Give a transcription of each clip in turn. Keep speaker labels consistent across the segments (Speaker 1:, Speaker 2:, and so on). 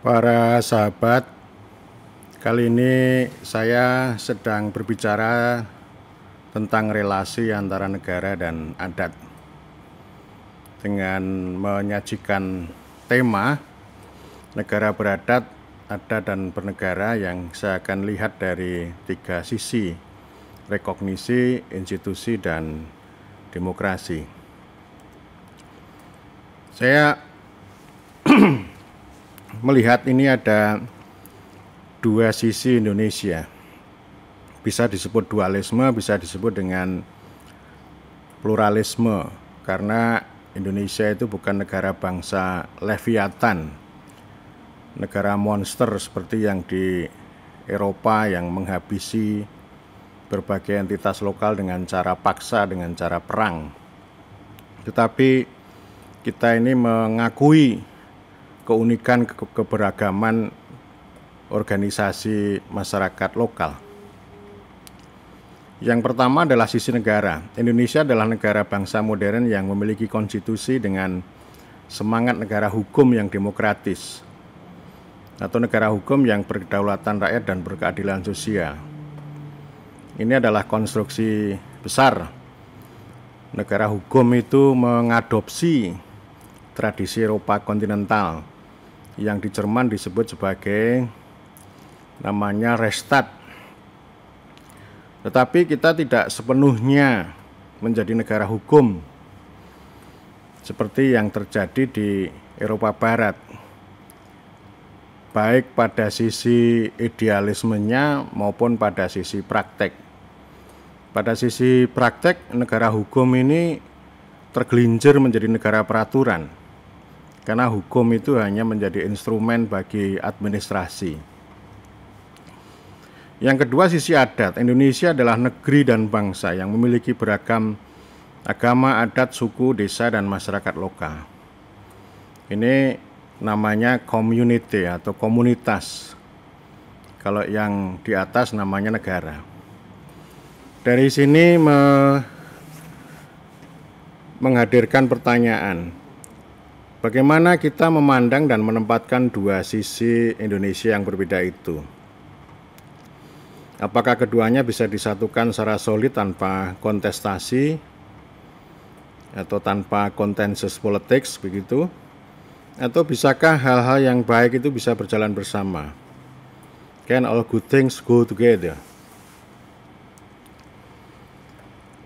Speaker 1: Para sahabat, kali ini saya sedang berbicara tentang relasi antara negara dan adat dengan menyajikan tema negara beradat, adat dan bernegara yang saya akan lihat dari tiga sisi: rekognisi, institusi, dan demokrasi. Saya melihat ini ada dua sisi Indonesia. Bisa disebut dualisme, bisa disebut dengan pluralisme, karena Indonesia itu bukan negara bangsa Leviathan, negara monster seperti yang di Eropa yang menghabisi berbagai entitas lokal dengan cara paksa, dengan cara perang. Tetapi kita ini mengakui keunikan keberagaman organisasi masyarakat lokal. Yang pertama adalah sisi negara. Indonesia adalah negara bangsa modern yang memiliki konstitusi dengan semangat negara hukum yang demokratis, atau negara hukum yang berkedaulatan rakyat dan berkeadilan sosial. Ini adalah konstruksi besar. Negara hukum itu mengadopsi tradisi Eropa kontinental yang di Jerman disebut sebagai namanya Rechtsstaat. Tetapi kita tidak sepenuhnya menjadi negara hukum seperti yang terjadi di Eropa Barat, baik pada sisi idealismenya maupun pada sisi praktek. Pada sisi praktek, negara hukum ini tergelincir menjadi negara peraturan, karena hukum itu hanya menjadi instrumen bagi administrasi. Yang kedua, sisi adat. Indonesia adalah negeri dan bangsa yang memiliki beragam agama, adat, suku, desa, dan masyarakat lokal. Ini namanya community atau komunitas. Kalau yang di atas namanya negara. Dari sini menghadirkan pertanyaan, bagaimana kita memandang dan menempatkan dua sisi Indonesia yang berbeda itu? Apakah keduanya bisa disatukan secara solid tanpa kontestasi atau tanpa consensus politics begitu? Atau bisakah hal-hal yang baik itu bisa berjalan bersama? Can all good things go together?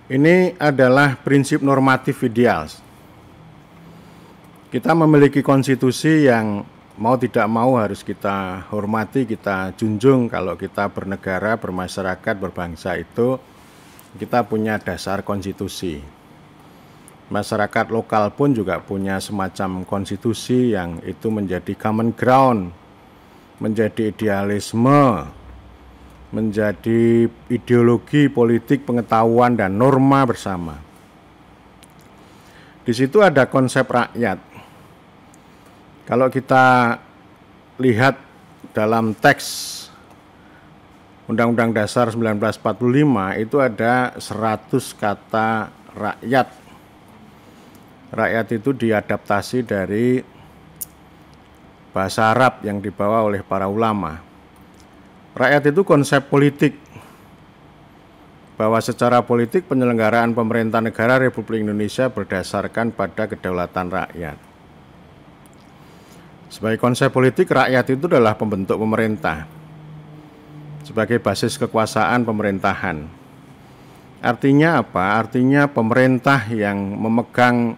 Speaker 1: Ini adalah prinsip normatif ideal. Kita memiliki konstitusi yang mau tidak mau harus kita hormati, kita junjung. Kalau kita bernegara, bermasyarakat, berbangsa itu kita punya dasar konstitusi. Masyarakat lokal pun juga punya semacam konstitusi yang itu menjadi common ground, menjadi idealisme, menjadi ideologi politik, pengetahuan, dan norma bersama. Di situ ada konsep rakyat. Kalau kita lihat dalam teks Undang-Undang Dasar 1945 itu ada 100 kata rakyat. Rakyat itu diadaptasi dari bahasa Arab yang dibawa oleh para ulama. Rakyat itu konsep politik, bahwa secara politik penyelenggaraan pemerintah negara Republik Indonesia berdasarkan pada kedaulatan rakyat. Sebagai konsep politik, rakyat itu adalah pembentuk pemerintah sebagai basis kekuasaan pemerintahan. Artinya apa? Artinya pemerintah yang memegang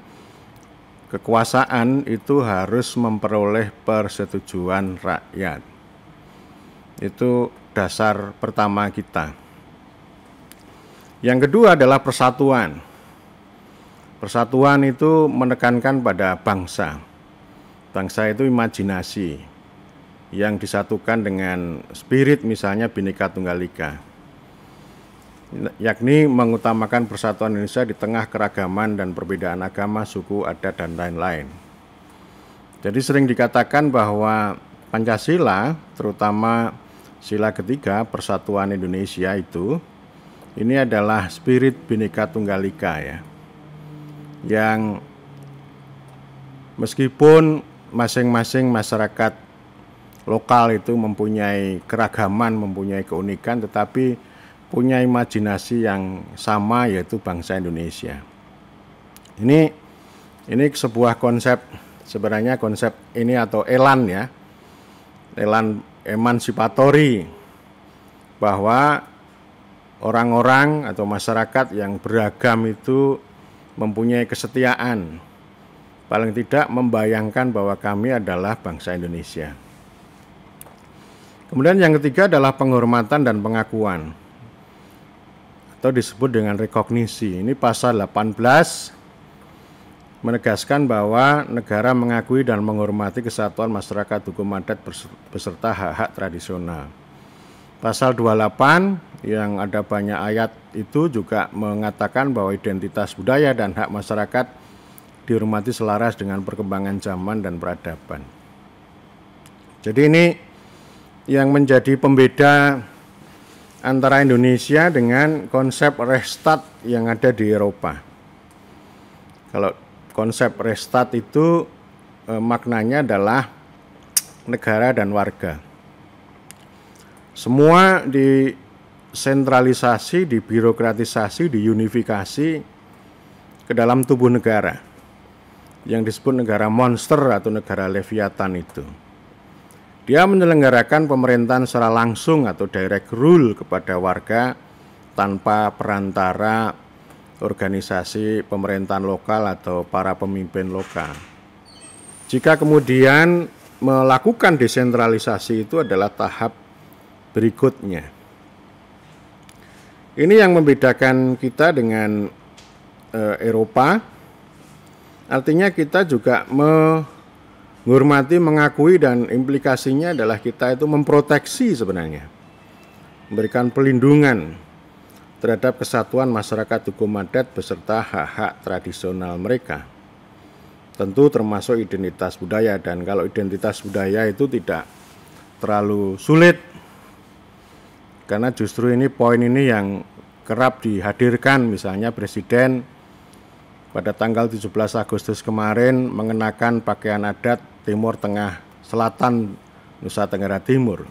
Speaker 1: kekuasaan itu harus memperoleh persetujuan rakyat. Itu dasar pertama kita. Yang kedua adalah persatuan. Persatuan itu menekankan pada bangsa. Bangsa itu imajinasi yang disatukan dengan spirit, misalnya Bhinneka Tunggal Ika, yakni mengutamakan persatuan Indonesia di tengah keragaman dan perbedaan agama, suku, adat, dan lain-lain. Jadi sering dikatakan bahwa Pancasila, terutama sila ketiga, persatuan Indonesia itu, ini adalah spirit Bhinneka Tunggal Ika ya, yang meskipun masing-masing masyarakat lokal itu mempunyai keragaman, mempunyai keunikan, tetapi punya imajinasi yang sama, yaitu bangsa Indonesia. Ini sebuah konsep, sebenarnya konsep ini atau elan ya, elan emansipatori, bahwa orang-orang atau masyarakat yang beragam itu mempunyai kesetiaan, paling tidak membayangkan bahwa kami adalah bangsa Indonesia. Kemudian yang ketiga adalah penghormatan dan pengakuan, atau disebut dengan rekognisi. Ini pasal 18 menegaskan bahwa negara mengakui dan menghormati kesatuan masyarakat hukum adat beserta hak-hak tradisional. Pasal 28 yang ada banyak ayat itu juga mengatakan bahwa identitas budaya dan hak masyarakat dihormati selaras dengan perkembangan zaman dan peradaban. Jadi ini yang menjadi pembeda antara Indonesia dengan konsep Reichsstaat yang ada di Eropa. Kalau konsep Reichsstaat itu maknanya adalah negara dan warga. Semua disentralisasi, dibirokratisasi, diunifikasi ke dalam tubuh negara yang disebut negara monster atau negara Leviathan itu. Dia menyelenggarakan pemerintahan secara langsung atau direct rule kepada warga tanpa perantara organisasi pemerintahan lokal atau para pemimpin lokal. Jika kemudian melakukan desentralisasi, itu adalah tahap berikutnya. Ini yang membedakan kita dengan Eropa. Artinya kita juga menghormati, mengakui, dan implikasinya adalah kita itu memproteksi sebenarnya, memberikan pelindungan terhadap kesatuan masyarakat hukum adat beserta hak-hak tradisional mereka. Tentu termasuk identitas budaya, dan kalau identitas budaya itu tidak terlalu sulit, karena justru ini poin ini yang kerap dihadirkan. Misalnya Presiden pada tanggal 17 Agustus kemarin mengenakan pakaian adat Timur Tengah Selatan Nusa Tenggara Timur.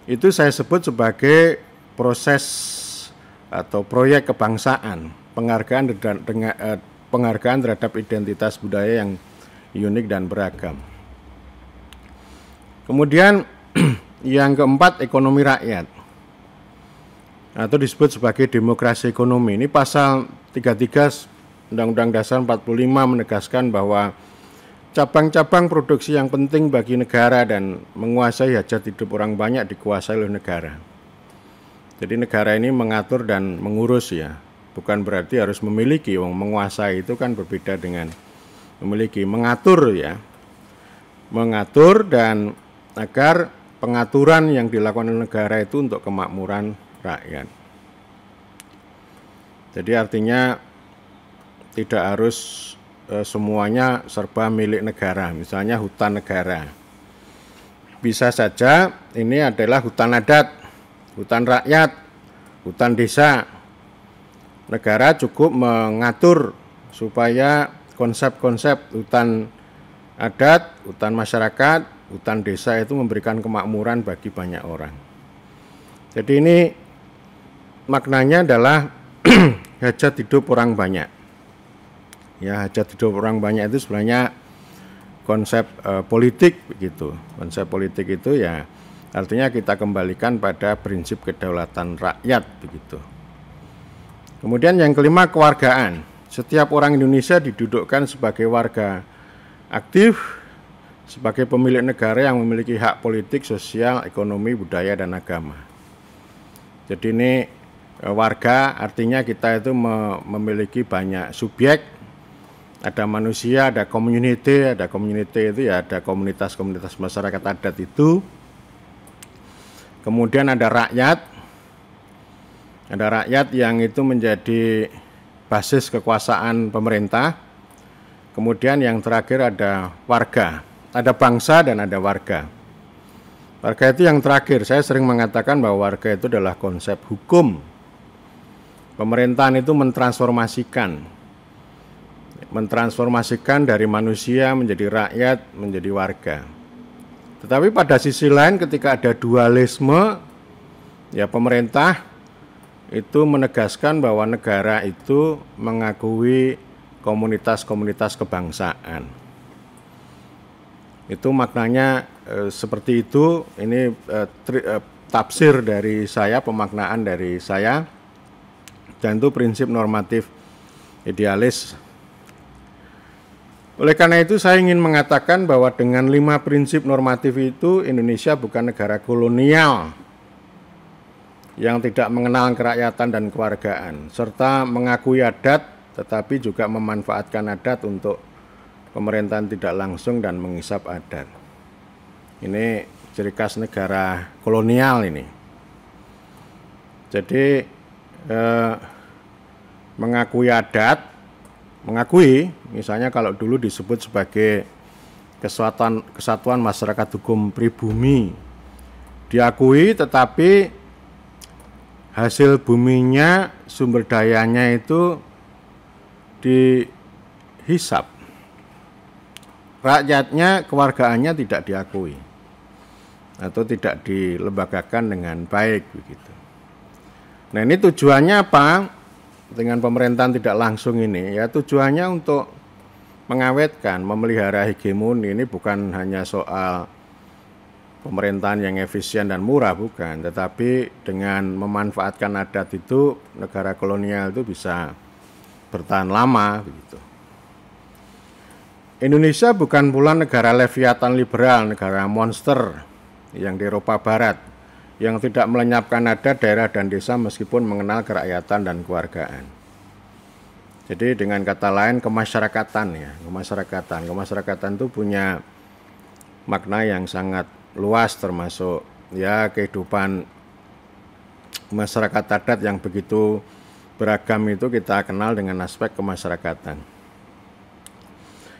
Speaker 1: Itu saya sebut sebagai proses atau proyek kebangsaan, penghargaan terhadap identitas budaya yang unik dan beragam. Kemudian yang keempat, ekonomi rakyat, atau disebut sebagai demokrasi ekonomi. Ini pasal 33 Undang-Undang Dasar 45 menegaskan bahwa cabang-cabang produksi yang penting bagi negara dan menguasai hajat hidup orang banyak dikuasai oleh negara. Jadi negara ini mengatur dan mengurus ya, bukan berarti harus memiliki. Menguasai itu kan berbeda dengan memiliki. Mengatur ya, mengatur, dan agar pengaturan yang dilakukan oleh negara itu untuk kemakmuran rakyat. Jadi artinya tidak harus semuanya serba milik negara. Misalnya hutan negara, bisa saja ini adalah hutan adat, hutan rakyat, hutan desa. Negara cukup mengatur supaya konsep-konsep hutan adat, hutan masyarakat, hutan desa itu memberikan kemakmuran bagi banyak orang. Jadi ini maknanya adalah hajat hidup orang banyak. Ya, hajat hidup orang banyak itu sebenarnya konsep politik begitu. Konsep politik itu ya artinya kita kembalikan pada prinsip kedaulatan rakyat begitu. Kemudian yang kelima, kewargaan. Setiap orang Indonesia didudukkan sebagai warga aktif, sebagai pemilik negara yang memiliki hak politik, sosial, ekonomi, budaya, dan agama. Jadi ini warga artinya kita itu memiliki banyak subjek. Ada manusia, ada community itu ya, ada komunitas-komunitas masyarakat adat itu. Kemudian ada rakyat yang itu menjadi basis kekuasaan pemerintah. Kemudian yang terakhir ada warga, ada bangsa dan ada warga. Warga itu yang terakhir. Saya sering mengatakan bahwa warga itu adalah konsep hukum. Pemerintahan itu mentransformasikan dari manusia menjadi rakyat, menjadi warga. Tetapi pada sisi lain ketika ada dualisme, ya pemerintah itu menegaskan bahwa negara itu mengakui komunitas-komunitas kebangsaan. Itu maknanya seperti itu. Ini tafsir dari saya, pemaknaan dari saya, dan itu prinsip normatif idealis. Oleh karena itu saya ingin mengatakan bahwa dengan 5 prinsip normatif itu Indonesia bukan negara kolonial yang tidak mengenal kerakyatan dan kewargaan, serta mengakui adat tetapi juga memanfaatkan adat untuk pemerintahan tidak langsung dan menghisap adat. Ini ciri khas negara kolonial ini. Jadi mengakui adat, misalnya kalau dulu disebut sebagai kesatuan masyarakat hukum pribumi, diakui tetapi hasil buminya, sumber dayanya itu dihisap. Rakyatnya, kewargaannya tidak diakui atau tidak dilembagakan dengan baik begitu. Nah, ini tujuannya apa? Dengan pemerintahan tidak langsung ini, ya tujuannya untuk mengawetkan, memelihara hegemoni. Ini bukan hanya soal pemerintahan yang efisien dan murah, bukan, tetapi dengan memanfaatkan adat itu negara kolonial itu bisa bertahan lama begitu. Indonesia bukan pula negara leviatan liberal, negara monster yang di Eropa Barat, yang tidak melenyapkan adat daerah dan desa meskipun mengenal kerakyatan dan kewargaan. Jadi dengan kata lain kemasyarakatan ya, kemasyarakatan itu punya makna yang sangat luas, termasuk ya kehidupan masyarakat adat yang begitu beragam itu kita kenal dengan aspek kemasyarakatan.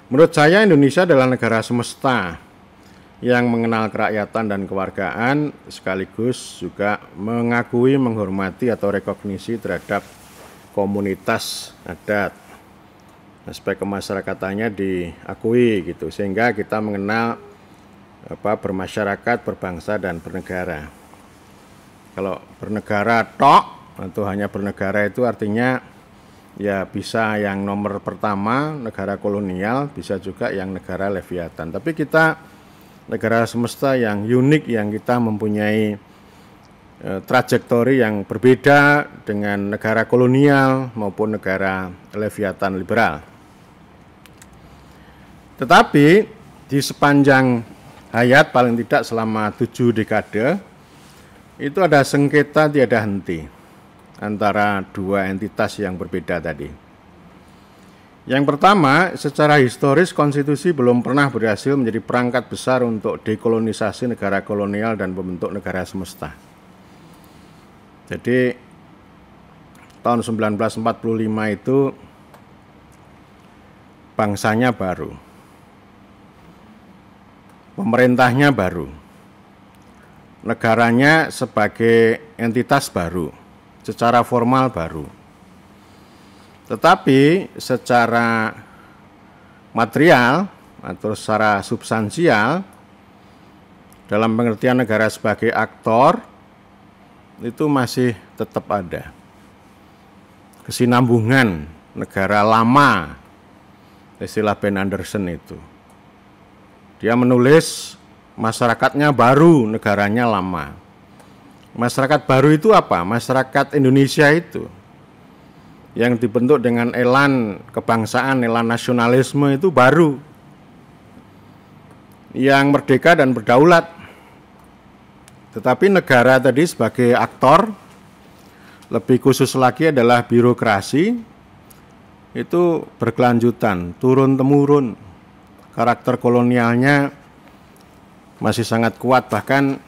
Speaker 1: Menurut saya Indonesia adalah negara semesta yang mengenal kerakyatan dan kewargaan sekaligus juga mengakui, menghormati atau rekognisi terhadap komunitas adat. Aspek kemasyarakatannya diakui gitu, sehingga kita mengenal bermasyarakat, berbangsa dan bernegara. Kalau bernegara tok atau hanya bernegara itu artinya ya bisa yang nomor pertama negara kolonial, bisa juga yang negara leviatan. Tapi kita negara semesta yang unik, yang kita mempunyai trajektori yang berbeda dengan negara kolonial maupun negara leviatan liberal. Tetapi di sepanjang hayat, paling tidak selama 7 dekade, itu ada sengketa tiada henti antara dua entitas yang berbeda tadi. Yang pertama, secara historis konstitusi belum pernah berhasil menjadi perangkat besar untuk dekolonisasi negara kolonial dan membentuk negara semesta. Jadi tahun 1945 itu bangsanya baru, pemerintahnya baru, negaranya sebagai entitas baru, secara formal baru. Tetapi secara material atau secara substansial, dalam pengertian negara sebagai aktor, itu masih tetap ada kesinambungan negara lama, istilah Ben Anderson itu. Dia menulis masyarakatnya baru, negaranya lama. Masyarakat baru itu apa? Masyarakat Indonesia itu yang dibentuk dengan elan kebangsaan, elan nasionalisme itu baru, yang merdeka dan berdaulat. Tetapi negara tadi sebagai aktor, lebih khusus lagi adalah birokrasi, itu berkelanjutan, turun-temurun. Karakter kolonialnya masih sangat kuat, bahkan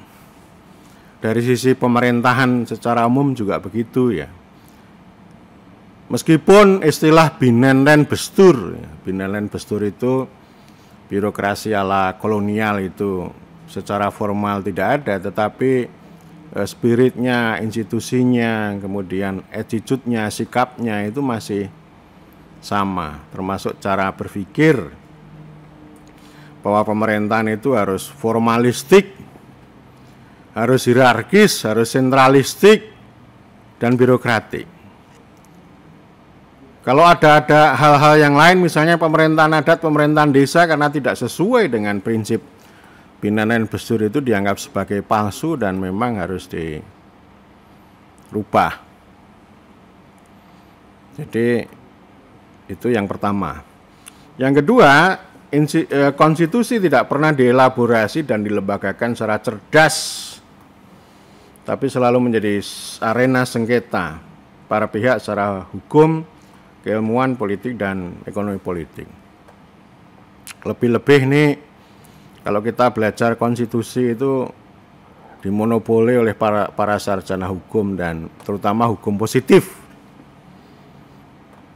Speaker 1: dari sisi pemerintahan secara umum juga begitu ya. Meskipun istilah Binenlen Bestur itu birokrasi ala kolonial itu secara formal tidak ada, tetapi spiritnya, institusinya, kemudian attitude-nya, sikapnya itu masih sama, termasuk cara berpikir. bahwa pemerintahan itu harus formalistik, harus hierarkis, harus sentralistik, dan birokratik. Kalau ada hal-hal yang lain, misalnya pemerintahan adat, pemerintahan desa, karena tidak sesuai dengan prinsip Bina dan Bestur, itu dianggap sebagai palsu dan memang harus dirubah. Jadi itu yang pertama. Yang kedua, konstitusi tidak pernah dielaborasi dan dilembagakan secara cerdas, tapi selalu menjadi arena sengketa para pihak secara hukum, keilmuan, politik, dan ekonomi politik. Lebih-lebih nih, kalau kita belajar konstitusi itu dimonopoli oleh para sarjana hukum dan terutama hukum positif.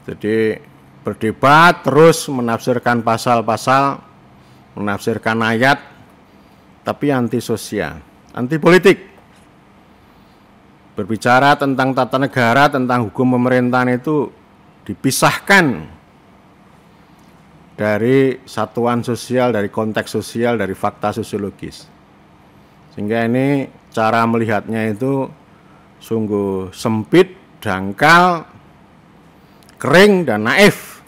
Speaker 1: Jadi berdebat terus menafsirkan pasal-pasal, menafsirkan ayat, tapi anti sosial, anti politik. Berbicara tentang tata negara, tentang hukum pemerintahan itu dipisahkan dari satuan sosial, dari konteks sosial, dari fakta sosiologis. Sehingga ini cara melihatnya itu sungguh sempit, dangkal, kering, dan naif.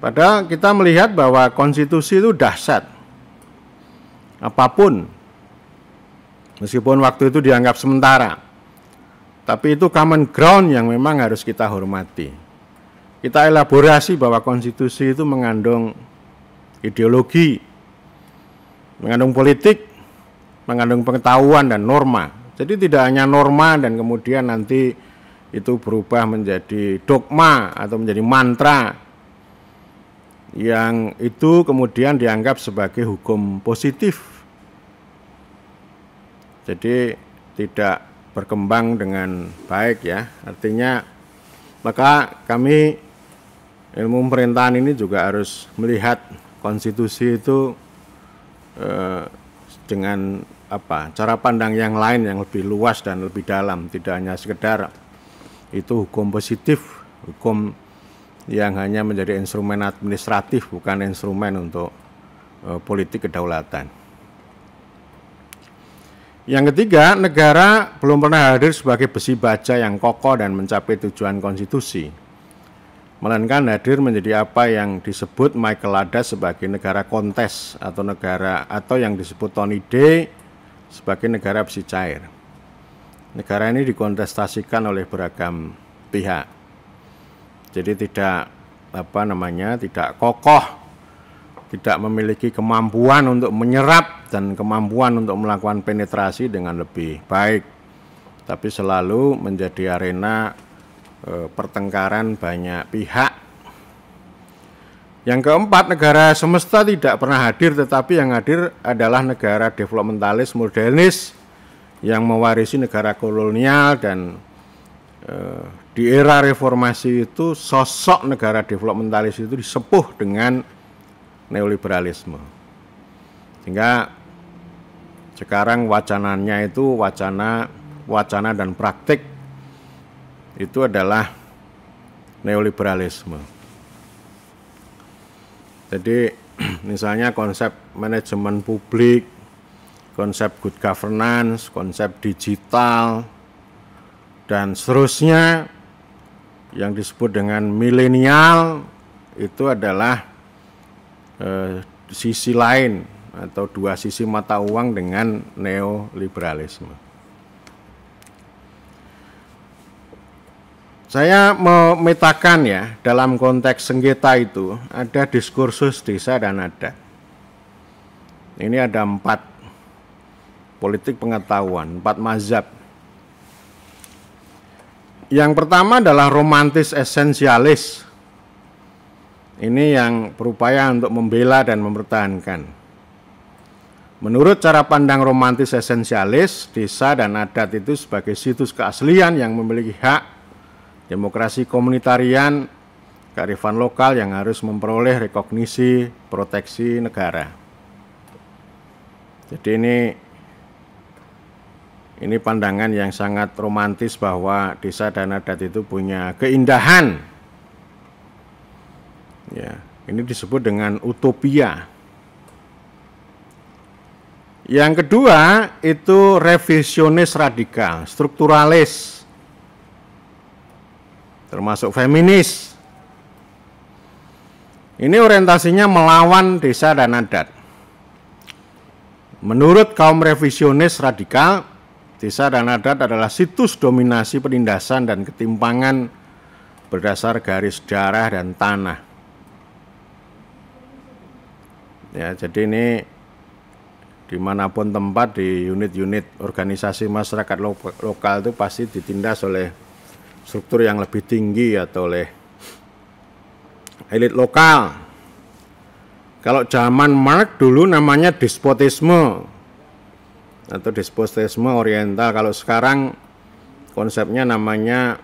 Speaker 1: Padahal kita melihat bahwa konstitusi itu dahsyat. Apapun, meskipun waktu itu dianggap sementara, tapi itu common ground yang memang harus kita hormati. Kita elaborasi bahwa konstitusi itu mengandung ideologi, mengandung politik, mengandung pengetahuan dan norma. Jadi tidak hanya norma dan kemudian nanti itu berubah menjadi dogma atau menjadi mantra yang itu kemudian dianggap sebagai hukum positif. Jadi tidak berkembang dengan baik ya. Artinya maka kami ilmu pemerintahan ini juga harus melihat konstitusi itu dengan cara pandang yang lain yang lebih luas dan lebih dalam, tidak hanya sekedar itu hukum positif, hukum yang hanya menjadi instrumen administratif, bukan instrumen untuk politik kedaulatan. Yang ketiga, negara belum pernah hadir sebagai besi baja yang kokoh dan mencapai tujuan konstitusi, melainkan hadir menjadi apa yang disebut Michael Ladas sebagai negara kontes atau yang disebut Tony Day sebagai negara besi cair. Negara ini dikontestasikan oleh beragam pihak. Jadi tidak tidak kokoh, tidak memiliki kemampuan untuk menyerap dan kemampuan untuk melakukan penetrasi dengan lebih baik, tapi selalu menjadi arena pertengkaran banyak pihak. Yang keempat, negara semesta tidak pernah hadir, tetapi yang hadir adalah negara developmentalis modernis yang mewarisi negara kolonial. Dan di era reformasi itu sosok negara developmentalis itu disepuh dengan neoliberalisme, sehingga sekarang wacananya itu wacana dan praktik itu adalah neoliberalisme. Jadi misalnya konsep manajemen publik, konsep good governance, konsep digital, dan seterusnya yang disebut dengan milenial itu adalah sisi lain atau dua sisi mata uang dengan neoliberalisme. Saya memetakan ya, dalam konteks sengketa itu ada diskursus desa dan adat. Ini ada 4 politik pengetahuan, 4 mazhab. Yang pertama adalah romantis esensialis. Ini yang berupaya untuk membela dan mempertahankan. Menurut cara pandang romantis esensialis, desa dan adat itu sebagai situs keaslian yang memiliki hak, demokrasi komunitarian, kearifan lokal yang harus memperoleh rekognisi, proteksi negara. Jadi ini pandangan yang sangat romantis bahwa desa dan adat itu punya keindahan. Ya, Ini disebut dengan utopia. Yang kedua itu revisionis radikal, strukturalis, termasuk feminis. Ini orientasinya melawan desa dan adat. Menurut kaum revisionis radikal, desa dan adat adalah situs dominasi penindasan dan ketimpangan berdasar garis darah dan tanah. Ya, jadi ini dimanapun tempat di unit-unit organisasi masyarakat lokal itu pasti ditindas oleh struktur yang lebih tinggi atau oleh elit lokal. Kalau zaman Marx dulu namanya despotisme atau despotisme oriental. Kalau sekarang konsepnya namanya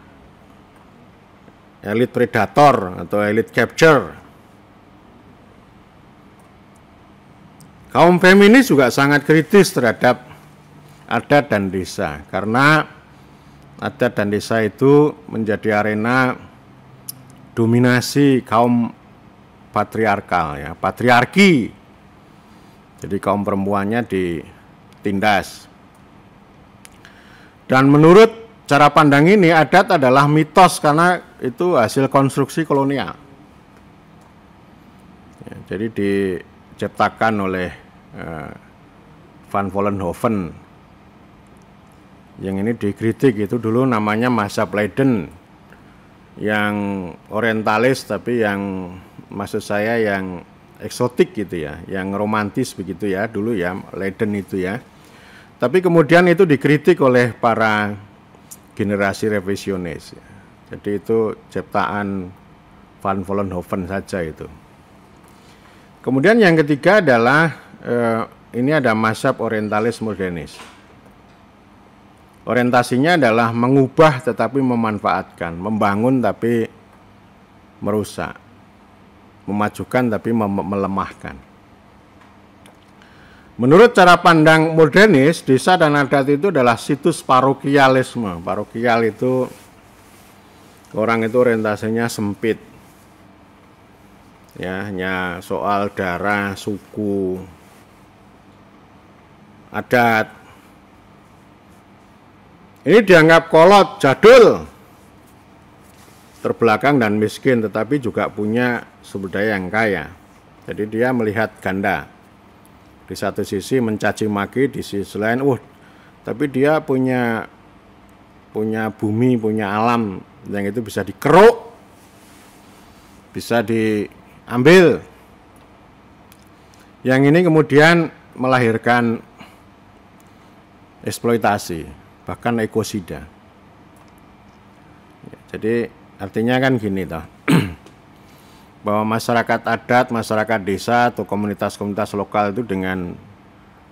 Speaker 1: elit predator atau elit capture. Kaum feminis juga sangat kritis terhadap adat dan desa, karena adat dan desa itu menjadi arena dominasi kaum patriarkal, ya, patriarki. Jadi kaum perempuannya ditindas. Dan menurut cara pandang ini adat adalah mitos karena itu hasil konstruksi kolonial. Ya, jadi diciptakan oleh Van Vollenhoven. Yang ini dikritik itu dulu namanya mazhab Leiden, yang orientalis tapi yang maksud saya yang eksotik gitu ya, yang romantis begitu ya dulu ya, Leiden itu ya. Tapi kemudian itu dikritik oleh para generasi revisionis. Jadi itu ciptaan Van Vollenhoven saja itu. Kemudian yang ketiga adalah ini ada mazhab orientalis modernis. Orientasinya adalah mengubah tetapi memanfaatkan, membangun tapi merusak, memajukan tapi melemahkan. Menurut cara pandang modernis, desa dan adat itu adalah situs parokialisme. Parokial itu orang itu orientasinya sempit. Ya, hanya soal darah, suku, adat. Ini dianggap kolot, jadul, terbelakang dan miskin, tetapi juga punya sumber daya yang kaya. Jadi dia melihat ganda. Di satu sisi mencaci maki, di sisi lain, tapi dia punya bumi, punya alam yang itu bisa dikeruk, bisa diambil. Yang ini kemudian melahirkan eksploitasi, bahkan ekosida. Jadi artinya kan gini toh, bahwa masyarakat adat, masyarakat desa atau komunitas-komunitas lokal itu dengan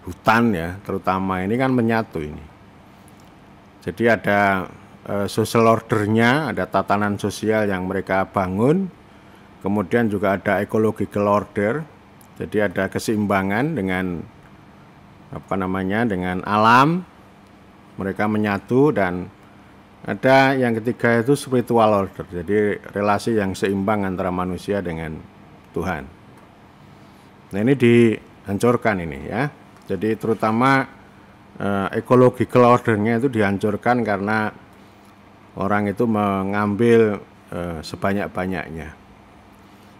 Speaker 1: hutan ya, terutama ini kan menyatu ini. Jadi ada social ordernya, ada tatanan sosial yang mereka bangun, kemudian juga ada ecological order, jadi ada keseimbangan dengan dengan alam, mereka menyatu, dan ada yang ketiga itu spiritual order, jadi relasi yang seimbang antara manusia dengan Tuhan. Nah ini dihancurkan ini ya, jadi terutama ecological ordernya itu dihancurkan karena orang itu mengambil sebanyak-banyaknya.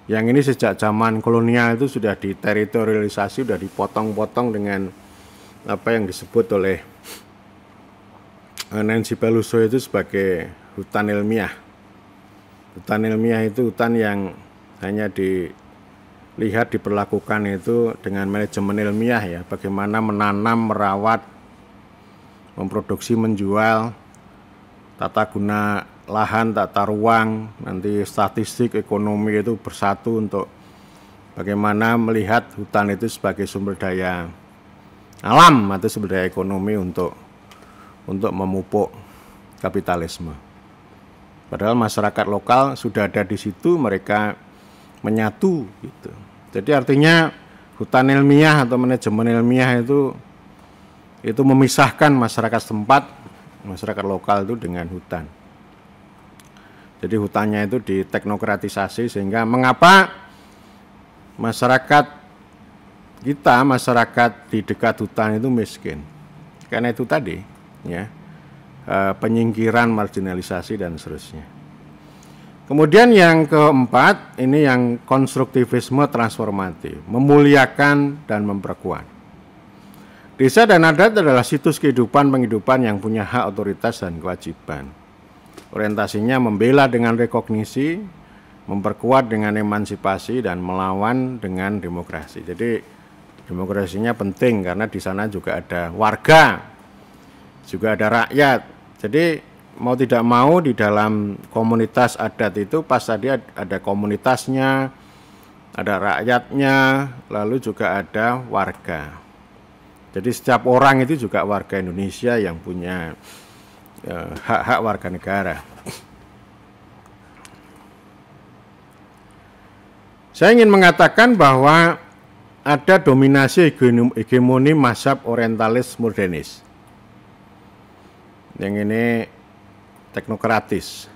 Speaker 1: Yang ini sejak zaman kolonial itu sudah diteritorialisasi, sudah dipotong-potong dengan apa yang disebut oleh Nancy Pelosi itu sebagai hutan ilmiah. Hutan ilmiah itu hutan yang hanya dilihat, diperlakukan itu dengan manajemen ilmiah ya, bagaimana menanam, merawat, memproduksi, menjual, tata guna lahan, tata ruang, nanti statistik, ekonomi itu bersatu untuk bagaimana melihat hutan itu sebagai sumber daya alam atau sumber daya ekonomi untuk memupuk kapitalisme. Padahal masyarakat lokal sudah ada di situ, mereka menyatu gitu. Jadi artinya hutan ilmiah atau manajemen ilmiah itu memisahkan masyarakat setempat, masyarakat lokal itu dengan hutan. Jadi hutannya itu diteknokratisasi, sehingga mengapa masyarakat kita, masyarakat di dekat hutan itu miskin. Karena itu tadi, ya, penyingkiran, marginalisasi dan seterusnya. Kemudian yang keempat, ini yang konstruktivisme transformatif, memuliakan dan memperkuat. Desa dan adat adalah situs kehidupan penghidupan yang punya hak, otoritas, dan kewajiban. Orientasinya membela dengan rekognisi, memperkuat dengan emansipasi, dan melawan dengan demokrasi. Jadi demokrasinya penting karena di sana juga ada warga, juga ada rakyat. Jadi mau tidak mau di dalam komunitas adat itu pas tadi ada komunitasnya, ada rakyatnya, lalu juga ada warga. Jadi setiap orang itu juga warga Indonesia yang punya hak-hak warga negara. Saya ingin mengatakan bahwa ada dominasi hegemoni mazhab orientalis modernis. Yang ini teknokratis.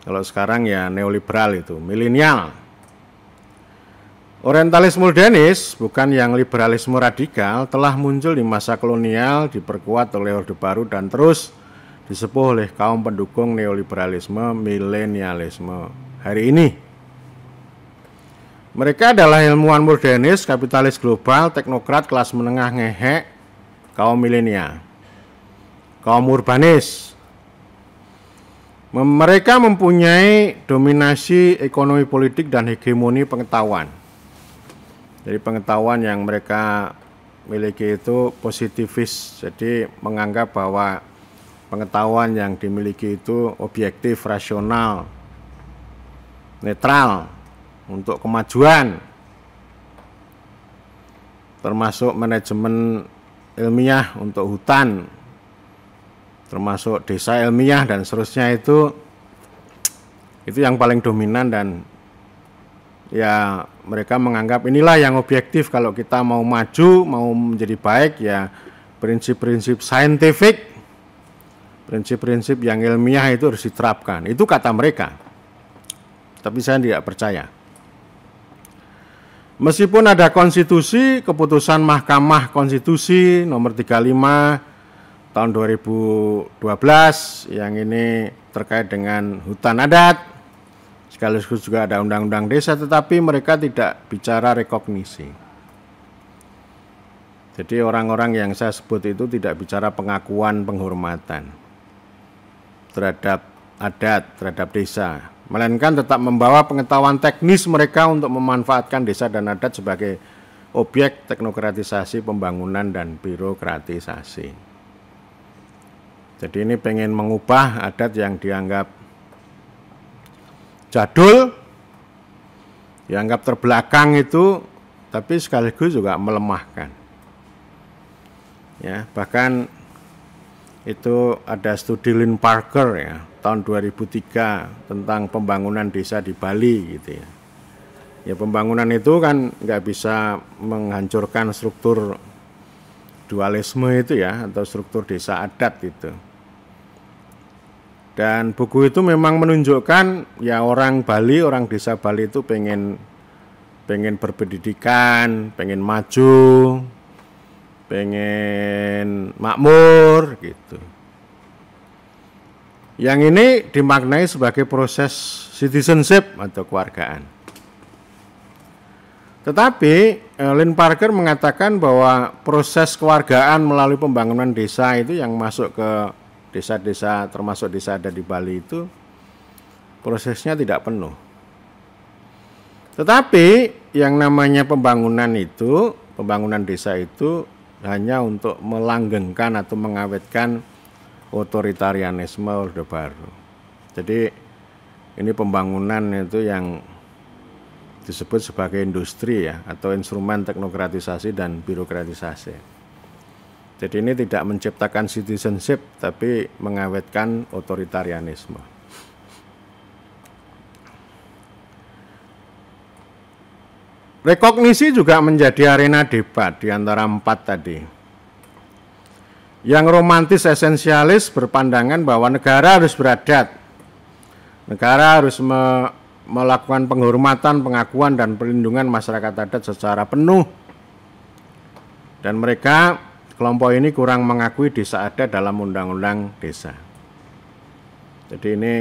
Speaker 1: Kalau sekarang ya neoliberal itu, milenial. Orientalis modernis, bukan yang liberalisme radikal, telah muncul di masa kolonial, diperkuat oleh Orde Baru dan terus disepuh oleh kaum pendukung neoliberalisme, milenialisme hari ini. Mereka adalah ilmuwan modernis, kapitalis global, teknokrat, kelas menengah ngehek, kaum milenial, kaum urbanis. Mereka mempunyai dominasi ekonomi politik dan hegemoni pengetahuan. Jadi pengetahuan yang mereka miliki itu positivis, jadi menganggap bahwa pengetahuan yang dimiliki itu objektif, rasional, netral, untuk kemajuan, termasuk manajemen ilmiah untuk hutan, termasuk desa ilmiah dan seterusnya itu yang paling dominan. Dan ya mereka menganggap inilah yang objektif kalau kita mau maju, mau menjadi baik, ya prinsip-prinsip saintifik, prinsip-prinsip yang ilmiah itu harus diterapkan. Itu kata mereka. Tapi saya tidak percaya. Meskipun ada konstitusi, keputusan Mahkamah Konstitusi nomor 35 tahun 2012 yang ini terkait dengan hutan adat, sekaligus juga ada undang-undang desa, tetapi mereka tidak bicara rekognisi. Jadi orang-orang yang saya sebut itu tidak bicara pengakuan penghormatan terhadap adat, terhadap desa, melainkan tetap membawa pengetahuan teknis mereka untuk memanfaatkan desa dan adat sebagai objek teknokratisasi pembangunan dan birokratisasi. Jadi ini pengen mengubah adat yang dianggap jadul, dianggap terbelakang itu, tapi sekaligus juga melemahkan. Ya, bahkan itu ada studi Lynn Parker ya, tahun 2003 tentang pembangunan desa di Bali gitu ya. Ya pembangunan itu kan nggak bisa menghancurkan struktur dualisme itu ya, atau struktur desa adat itu. Dan buku itu memang menunjukkan ya orang Bali, orang desa Bali itu pengen berpendidikan, pengen maju, pengen makmur gitu. Yang ini dimaknai sebagai proses citizenship atau kewargaan. Tetapi Lynn Parker mengatakan bahwa proses kewargaan melalui pembangunan desa itu yang masuk ke desa-desa, termasuk desa ada di Bali itu, prosesnya tidak penuh. Tetapi yang namanya pembangunan itu, pembangunan desa itu hanya untuk melanggengkan atau mengawetkan otoritarianisme Orde Baru. Jadi ini pembangunan itu yang disebut sebagai industri ya, atau instrumen teknokratisasi dan birokratisasi. Jadi ini tidak menciptakan citizenship, tapi mengawetkan otoritarianisme. Rekognisi juga menjadi arena debat di antara empat tadi. Yang romantis esensialis berpandangan bahwa negara harus beradat, negara harus melakukan penghormatan, pengakuan, dan perlindungan masyarakat adat secara penuh. Dan mereka, kelompok ini kurang mengakui desa adat dalam undang-undang desa. Jadi ini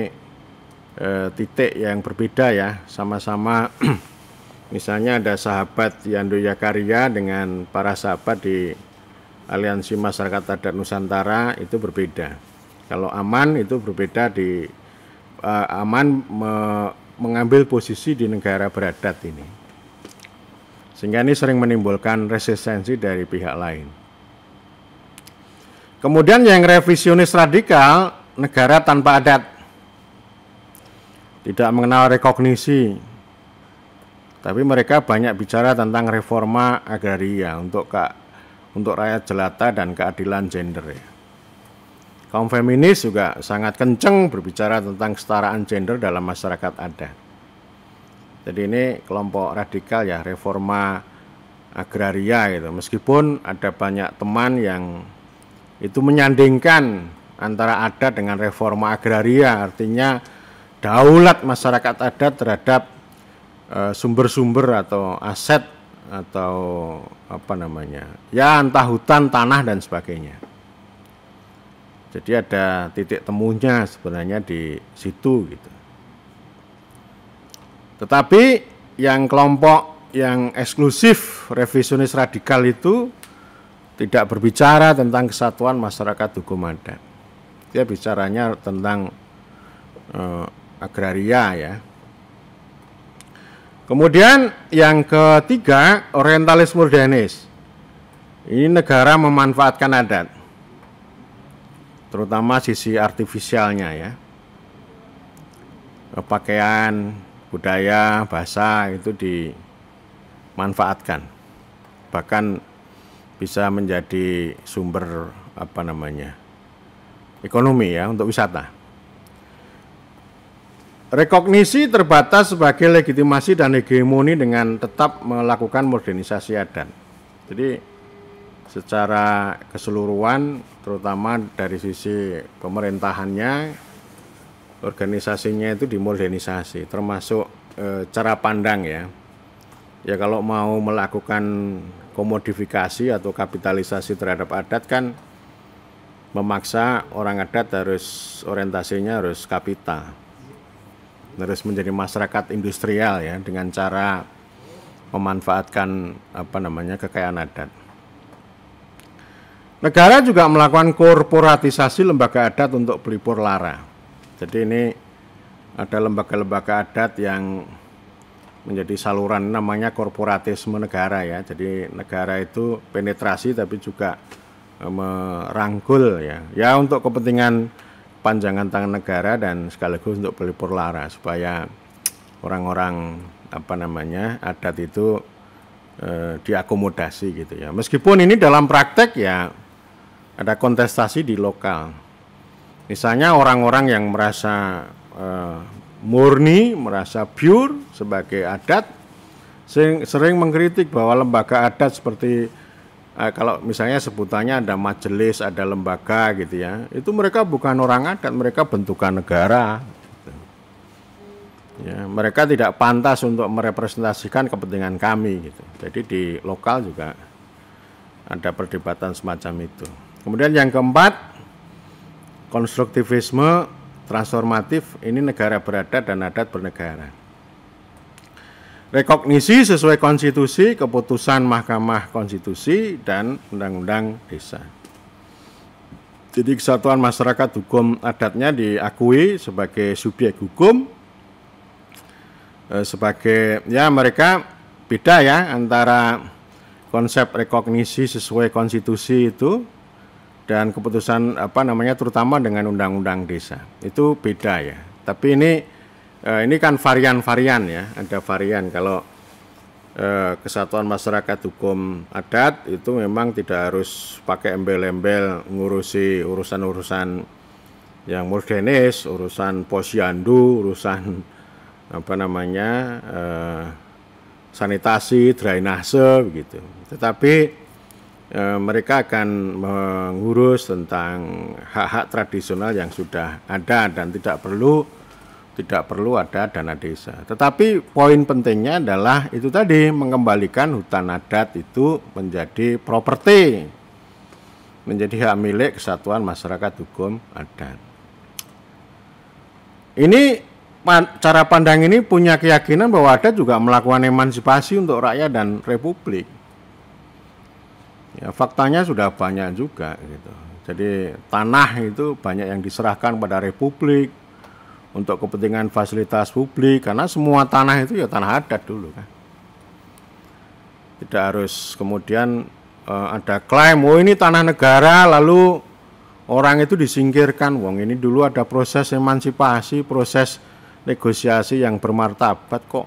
Speaker 1: titik yang berbeda ya, sama-sama misalnya ada sahabat Yandoya Karya dengan para sahabat di Aliansi Masyarakat Adat Nusantara itu berbeda. Kalau Aman itu berbeda di Aman mengambil posisi di negara beradat ini. Sehingga ini sering menimbulkan resistensi dari pihak lain. Kemudian yang revisionis radikal, negara tanpa adat. Tidak mengenal rekognisi. Tapi mereka banyak bicara tentang reforma agraria untuk rakyat jelata dan keadilan gender. Kaum feminis juga sangat kenceng berbicara tentang kesetaraan gender dalam masyarakat adat. Jadi ini kelompok radikal ya, reforma agraria gitu. Meskipun ada banyak teman yang itu menyandingkan antara adat dengan reforma agraria, artinya daulat masyarakat adat terhadap sumber-sumber atau aset atau apa namanya, ya entah hutan, tanah dan sebagainya. Jadi ada titik temunya sebenarnya di situ gitu. Tetapi yang kelompok yang eksklusif revisionis radikal itu tidak berbicara tentang kesatuan masyarakat hukum adat. Dia bicaranya tentang agraria ya. Kemudian yang ketiga, orientalis modernis. Ini negara memanfaatkan adat, terutama sisi artifisialnya ya. Pakaian, budaya, bahasa itu dimanfaatkan. Bahkan bisa menjadi sumber apa namanya? Ekonomi ya untuk wisata. Rekognisi terbatas sebagai legitimasi dan hegemoni dengan tetap melakukan modernisasi adat. Jadi secara keseluruhan, terutama dari sisi pemerintahannya, organisasinya itu dimodernisasi, termasuk cara pandang ya. Ya kalau mau melakukan komodifikasi atau kapitalisasi terhadap adat kan memaksa orang adat harus orientasinya harus kapital. Harus menjadi masyarakat industrial ya dengan cara memanfaatkan apa namanya kekayaan adat. Negara juga melakukan korporatisasi lembaga adat untuk pelipur lara. Jadi ini ada lembaga-lembaga adat yang menjadi saluran namanya korporatisme negara ya. Jadi negara itu penetrasi tapi juga merangkul ya. Ya untuk kepentingan panjangan tangan negara dan sekaligus untuk pelipur lara supaya orang-orang apa namanya adat itu diakomodasi gitu ya. Meskipun ini dalam praktek ya ada kontestasi di lokal. Misalnya orang-orang yang merasa murni, merasa pure sebagai adat sering mengkritik bahwa lembaga adat seperti kalau misalnya sebutannya ada majelis, ada lembaga gitu ya, itu mereka bukan orang adat, mereka bentukan negara. Gitu. Ya, mereka tidak pantas untuk merepresentasikan kepentingan kami gitu. Jadi di lokal juga ada perdebatan semacam itu. Kemudian yang keempat, konstruktivisme transformatif, ini negara beradat dan adat bernegara. Rekognisi sesuai konstitusi, keputusan Mahkamah Konstitusi, dan Undang-Undang Desa. Jadi kesatuan masyarakat hukum adatnya diakui sebagai subjek hukum, sebagai ya mereka beda ya antara konsep rekognisi sesuai konstitusi itu dan keputusan apa namanya terutama dengan Undang-Undang Desa. Itu beda ya. Tapi ini kan varian-varian ya, ada varian kalau kesatuan masyarakat hukum adat itu memang tidak harus pakai embel-embel ngurusi urusan-urusan yang modernis, urusan posyandu, urusan apa namanya sanitasi, drainase begitu. Tetapi mereka akan mengurus tentang hak-hak tradisional yang sudah ada dan tidak perlu tidak perlu ada dana desa. Tetapi poin pentingnya adalah itu tadi, mengembalikan hutan adat itu menjadi properti, menjadi hak milik Kesatuan Masyarakat Hukum Adat. Ini cara pandang ini punya keyakinan bahwa adat juga melakukan emansipasi untuk rakyat dan republik. Ya, faktanya sudah banyak juga gitu. Jadi tanah itu banyak yang diserahkan pada republik untuk kepentingan fasilitas publik, karena semua tanah itu ya tanah adat dulu kan. Tidak harus kemudian ada klaim, oh ini tanah negara, lalu orang itu disingkirkan. Wong ini dulu ada proses emansipasi, proses negosiasi yang bermartabat kok.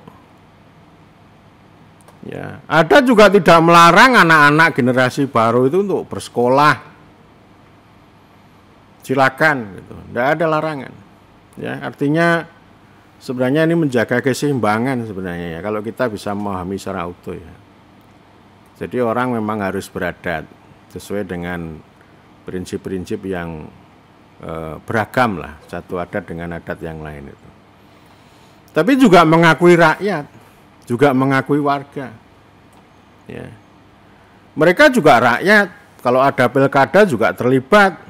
Speaker 1: Ya, ada juga tidak melarang anak-anak generasi baru itu untuk bersekolah. Silakan gitu. Tidak ada larangan. Ya, artinya sebenarnya ini menjaga keseimbangan sebenarnya ya, kalau kita bisa memahami secara utuh ya. Jadi orang memang harus beradat sesuai dengan prinsip-prinsip yang beragam lah, satu adat dengan adat yang lain itu. Tapi juga mengakui rakyat, juga mengakui warga. Ya. Mereka juga rakyat, kalau ada pilkada juga terlibat.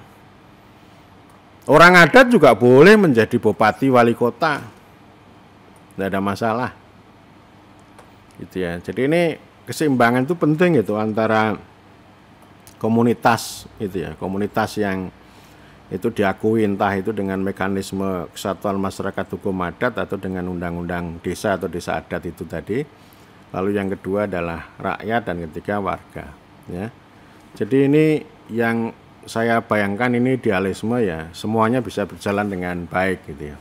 Speaker 1: Orang adat juga boleh menjadi bupati wali kota, tidak ada masalah, gitu ya. Jadi ini keseimbangan itu penting gitu antara komunitas, gitu ya, komunitas yang itu diakui entah itu dengan mekanisme Kesatuan Masyarakat Hukum Adat atau dengan undang-undang desa atau desa adat itu tadi. Lalu yang kedua adalah rakyat dan ketiga warga. Ya. Jadi ini yang saya bayangkan ini idealisme ya, semuanya bisa berjalan dengan baik gitu ya,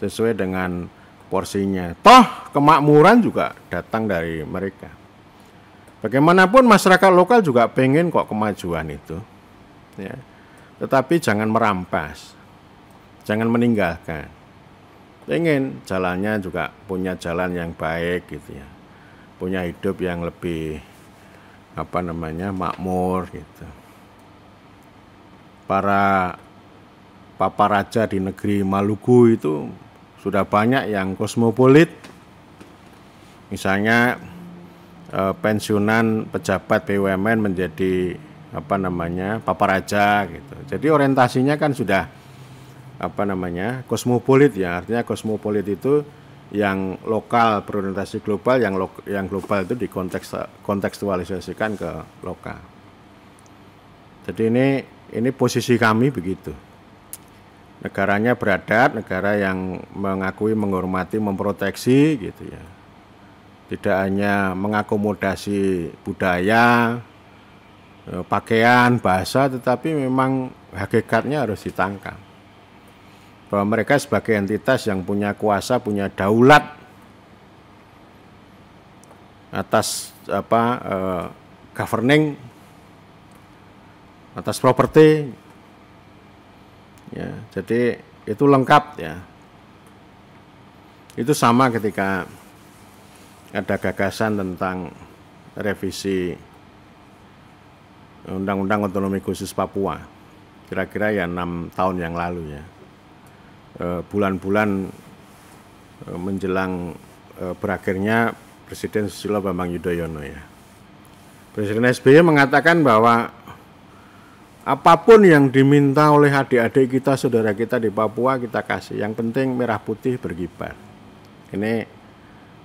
Speaker 1: sesuai dengan porsinya. Toh kemakmuran juga datang dari mereka. Bagaimanapun masyarakat lokal juga pengen kok kemajuan itu, ya. Tetapi jangan merampas, jangan meninggalkan. Pengen jalannya juga punya jalan yang baik gitu ya, punya hidup yang lebih makmur gitu. Para paparaja di negeri Maluku itu sudah banyak yang kosmopolit, misalnya pensiunan pejabat BUMN menjadi paparaja gitu. Jadi orientasinya kan sudah kosmopolit ya, artinya kosmopolit itu yang lokal berorientasi global, yang global itu dikontekstualisasikan ke lokal. Jadi ini posisi kami begitu. Negaranya beradat, negara yang mengakui, menghormati, memproteksi gitu ya. Tidak hanya mengakomodasi budaya, pakaian, bahasa, tetapi memang hakikatnya harus ditangkap. Bahwa mereka sebagai entitas yang punya kuasa, punya daulat atas governing, atas properti, ya, jadi itu lengkap ya. Itu sama ketika ada gagasan tentang revisi Undang-Undang Otonomi Khusus Papua, kira-kira ya 6 tahun yang lalu ya. Bulan-bulan menjelang berakhirnya Presiden Susilo Bambang Yudhoyono ya. Presiden SBY mengatakan bahwa apapun yang diminta oleh adik-adik kita, saudara kita di Papua kita kasih. Yang penting merah putih berkibar. Ini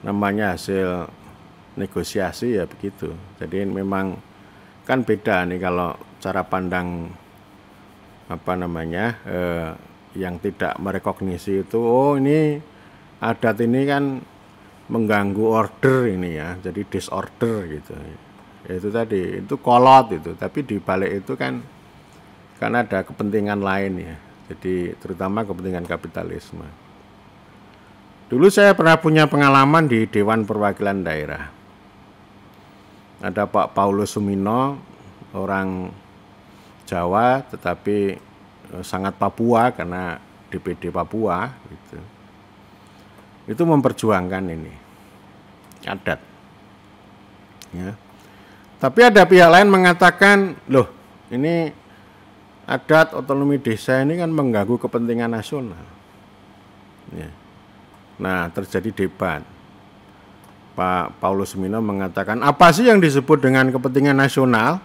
Speaker 1: namanya hasil negosiasi ya begitu. Jadi memang kan beda nih kalau cara pandang yang tidak merekognisi itu, oh ini adat ini kan mengganggu order ini ya, jadi disorder gitu. Itu tadi, itu kolot itu, tapi di balik itu kan ada kepentingan lain ya, jadi terutama kepentingan kapitalisme. Dulu saya pernah punya pengalaman di Dewan Perwakilan Daerah. Ada Pak Paulus Sumino, orang Jawa tetapi sangat Papua karena DPD Papua gitu. Itu memperjuangkan ini adat. Ya. Tapi ada pihak lain mengatakan, loh ini adat otonomi desa ini kan mengganggu kepentingan nasional. Ya. Nah, terjadi debat. Pak Paulus Mino mengatakan, apa sih yang disebut dengan kepentingan nasional?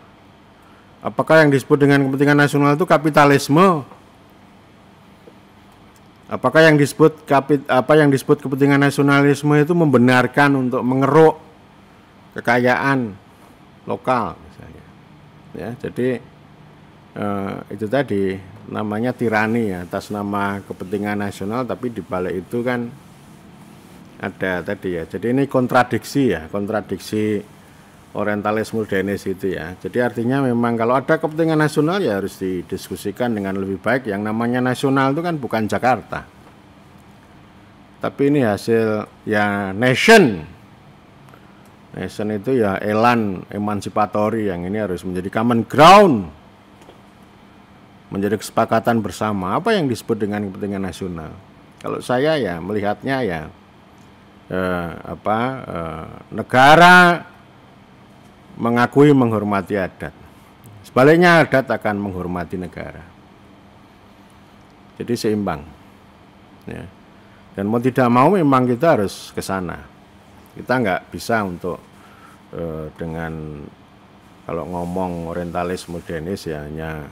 Speaker 1: Apakah yang disebut dengan kepentingan nasional itu kapitalisme? Apakah yang disebut kepentingan nasionalisme itu membenarkan untuk mengeruk kekayaan lokal misalnya? Ya, jadi itu tadi namanya tirani ya, atas nama kepentingan nasional, tapi di balik itu kan ada tadi ya. Jadi ini kontradiksi ya, kontradiksi orientalis modernis itu ya. Jadi artinya memang kalau ada kepentingan nasional ya harus didiskusikan dengan lebih baik. Yang namanya nasional itu kan bukan Jakarta, tapi ini hasil ya nation. Nation itu ya elan emansipatory yang ini harus menjadi common ground, menjadi kesepakatan bersama. Apa yang disebut dengan kepentingan nasional? Kalau saya ya melihatnya ya negara mengakui menghormati adat, sebaliknya adat akan menghormati negara. Jadi seimbang ya. Dan mau tidak mau memang kita harus ke sana. Kita nggak bisa untuk dengan kalau ngomong orientalis modernis ya hanya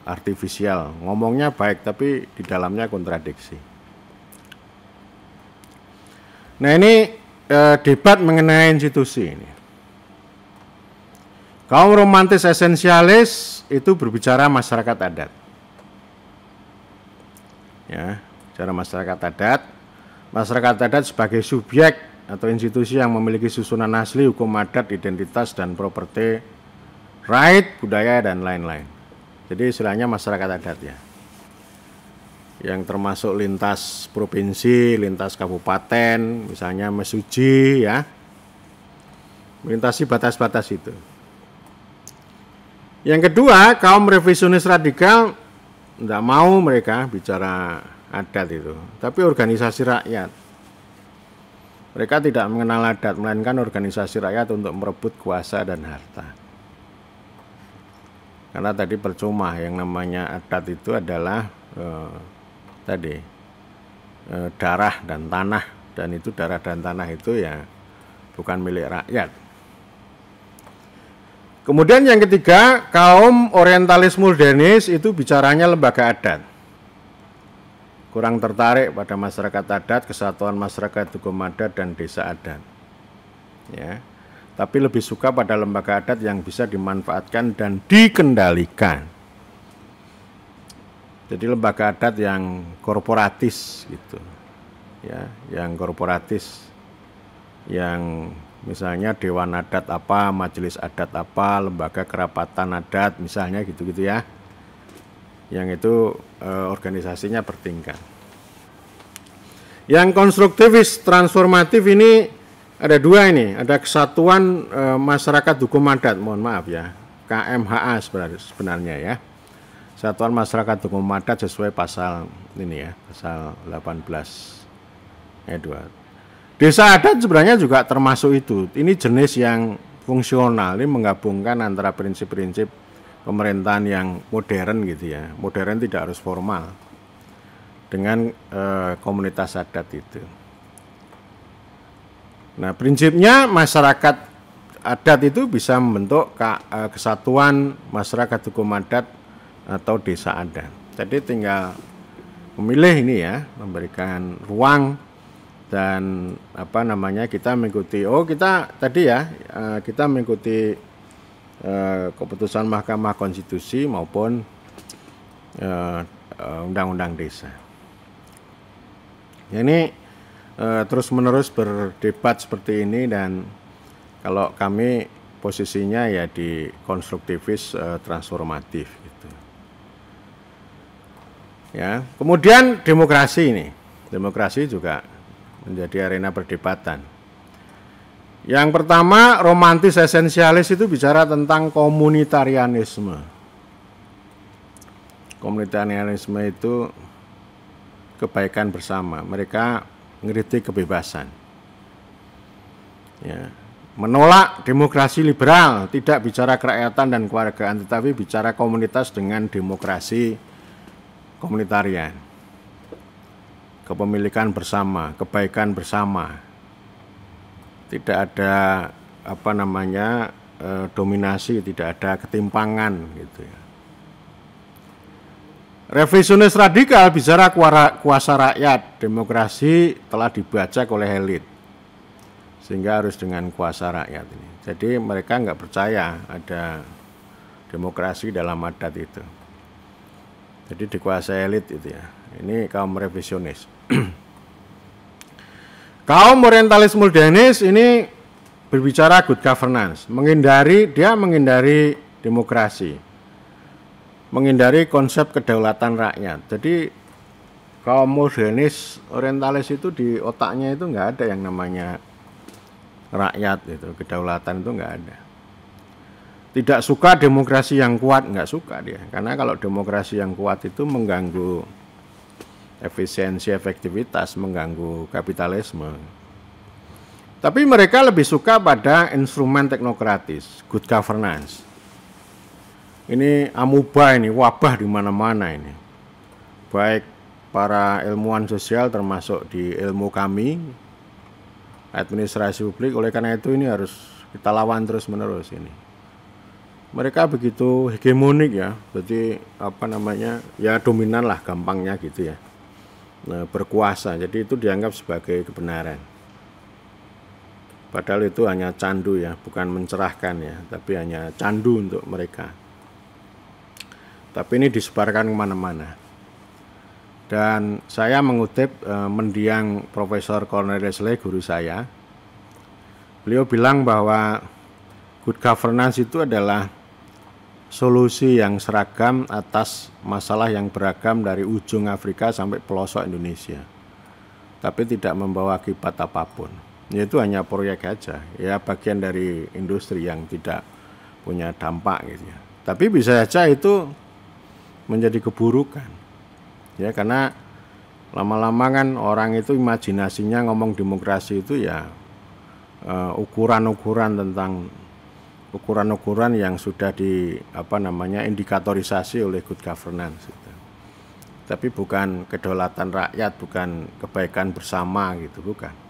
Speaker 1: artifisial, ngomongnya baik tapi di dalamnya kontradiksi. Nah ini debat mengenai institusi ini. Kaum romantis esensialis itu berbicara masyarakat adat. Ya, bicara masyarakat adat. Masyarakat adat sebagai subjek atau institusi yang memiliki susunan asli, hukum adat, identitas dan properti, right, budaya dan lain-lain. Jadi istilahnya masyarakat adat ya. Yang termasuk lintas provinsi, lintas kabupaten, misalnya Mesuji ya, melintasi batas-batas itu. Yang kedua, kaum revisionis radikal tidak mau mereka bicara adat itu, tapi organisasi rakyat. Mereka tidak mengenal adat, melainkan organisasi rakyat untuk merebut kuasa dan harta. Karena tadi percuma, yang namanya adat itu adalah darah dan tanah, dan itu darah dan tanah itu ya bukan milik rakyat. Kemudian yang ketiga, kaum orientalis modernis itu bicaranya lembaga adat, kurang tertarik pada masyarakat adat, kesatuan masyarakat hukum adat dan desa adat ya, tapi lebih suka pada lembaga adat yang bisa dimanfaatkan dan dikendalikan. Jadi lembaga adat yang korporatis gitu ya, yang korporatis, yang misalnya dewan adat apa, majelis adat apa, lembaga kerapatan adat misalnya gitu-gitu ya, yang itu organisasinya bertingkat. Yang konstruktivis transformatif ini ada dua ini, ada Kesatuan Masyarakat Hukum Adat, mohon maaf ya, KMHA sebenarnya ya, Satuan Masyarakat Hukum Adat sesuai pasal ini ya, pasal 18 ayat 2. Desa adat sebenarnya juga termasuk itu. Ini jenis yang fungsional, ini menggabungkan antara prinsip-prinsip pemerintahan yang modern gitu ya. Modern tidak harus formal, dengan komunitas adat itu. Nah, prinsipnya masyarakat adat itu bisa membentuk kesatuan masyarakat hukum adat atau desa adat. Jadi tinggal memilih ini ya, memberikan ruang dan kita mengikuti. Kita tadi ya, kita mengikuti keputusan Mahkamah Konstitusi maupun Undang-Undang Desa. Ini terus-menerus berdebat seperti ini, dan kalau kami posisinya ya di konstruktivis transformatif gitu. Ya, kemudian demokrasi ini, demokrasi juga menjadi arena perdebatan. Yang pertama, romantis esensialis itu bicara tentang komunitarianisme. Komunitarianisme itu kebaikan bersama. Mereka ngeritik kebebasan. Ya, menolak demokrasi liberal, tidak bicara kerakyatan dan kewargaan, tetapi bicara komunitas dengan demokrasi komunitarian. kepemilikan bersama, kebaikan bersama. Tidak ada apa namanya dominasi, tidak ada ketimpangan gitu ya. Revisionis radikal bicara kuasa rakyat, demokrasi telah dibajak oleh elit, sehingga harus dengan kuasa rakyat ini. Jadi mereka nggak percaya ada demokrasi dalam adat itu. Jadi dikuasai elit itu ya. Ini kaum revisionis. Kaum orientalis modernis ini berbicara good governance, menghindari demokrasi, menghindari konsep kedaulatan rakyat. Jadi kaum modernis orientalis itu di otaknya itu nggak ada yang namanya rakyat, itu kedaulatan itu nggak ada. Tidak suka demokrasi yang kuat, nggak suka dia, karena kalau demokrasi yang kuat itu mengganggu efisiensi, efektivitas, mengganggu kapitalisme. Tapi mereka lebih suka pada instrumen teknokratis, good governance. Ini amuba, ini wabah di mana-mana ini. Baik para ilmuwan sosial termasuk di ilmu kami, administrasi publik. Oleh karena itu ini harus kita lawan terus-menerus ini. Mereka begitu hegemonik ya, jadi apa namanya, ya dominan lah gampangnya gitu ya. Nah, berkuasa, jadi itu dianggap sebagai kebenaran. Padahal itu hanya candu ya, bukan mencerahkan ya, tapi hanya candu untuk mereka. Tapi ini disebarkan kemana-mana. Dan saya mengutip mendiang Profesor Cornelius Ley, guru saya. Beliau bilang bahwa good governance itu adalah solusi yang seragam atas masalah yang beragam dari ujung Afrika sampai pelosok Indonesia, tapi tidak membawa akibat apapun. Yaitu hanya proyek aja, ya bagian dari industri yang tidak punya dampak gitu ya. Tapi bisa saja itu menjadi keburukan, ya, karena lama-lama kan orang itu imajinasinya ngomong demokrasi itu ya ukuran-ukuran yang sudah di apa namanya indikatorisasi oleh good governance gitu. Tapi bukan kedaulatan rakyat, bukan kebaikan bersama gitu, bukan.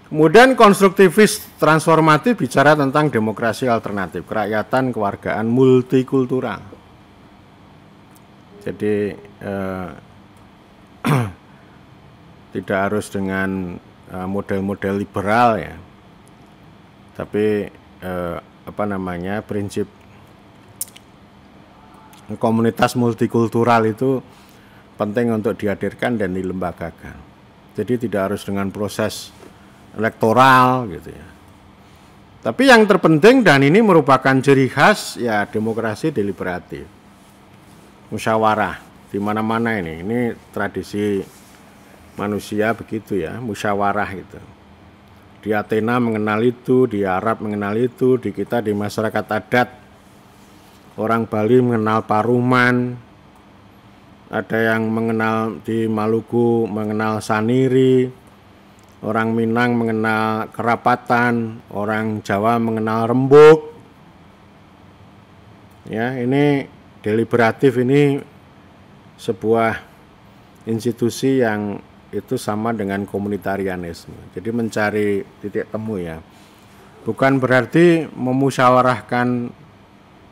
Speaker 1: Kemudian konstruktivis transformatif bicara tentang demokrasi alternatif, kerakyatan, kewargaan, multikultural. Jadi tidak harus dengan model-model liberal ya, tapi apa namanya, prinsip komunitas multikultural itu penting untuk dihadirkan dan dilembagakan. Jadi tidak harus dengan proses elektoral gitu ya. Tapi yang terpenting, dan ini merupakan ciri khas ya demokrasi deliberatif, musyawarah di mana-mana ini tradisi manusia begitu ya, musyawarah gitu. Di Athena mengenal itu, di Arab mengenal itu, di kita di masyarakat adat, orang Bali mengenal paruman, ada yang mengenal di Maluku mengenal saniri, orang Minang mengenal kerapatan, orang Jawa mengenal rembuk. Ya, ini deliberatif, ini sebuah institusi yang itu sama dengan komunitarianisme. Jadi mencari titik temu ya. Bukan berarti memusyawarahkan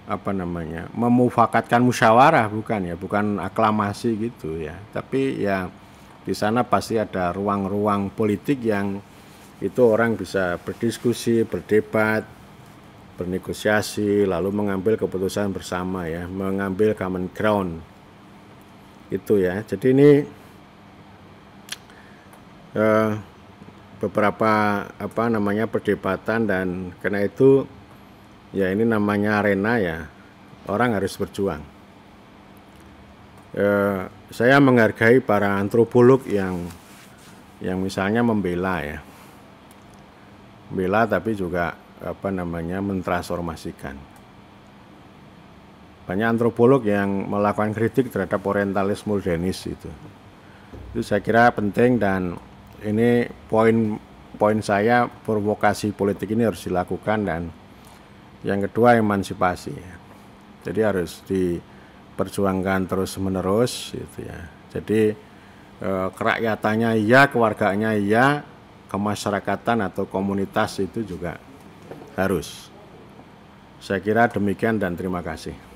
Speaker 1: apa namanya, memufakatkan musyawarah, bukan ya, bukan aklamasi gitu ya. Tapi ya di sana pasti ada ruang-ruang politik yang itu orang bisa berdiskusi, berdebat, bernegosiasi, lalu mengambil keputusan bersama ya, mengambil common ground. Itu ya. Jadi ini beberapa apa namanya perdebatan, dan karena itu ya ini namanya arena ya, orang harus berjuang. Saya menghargai para antropolog yang misalnya membela ya, membela tapi juga apa namanya mentransformasikan. Banyak antropolog yang melakukan kritik terhadap orientalis modernis itu saya kira penting, dan ini poin saya, provokasi politik ini harus dilakukan. Dan yang kedua, emansipasi. Jadi harus diperjuangkan terus menerus gitu ya. Jadi kerakyatannya iya, kewargaannya iya, kemasyarakatan atau komunitas itu juga harus. Saya kira demikian dan terima kasih.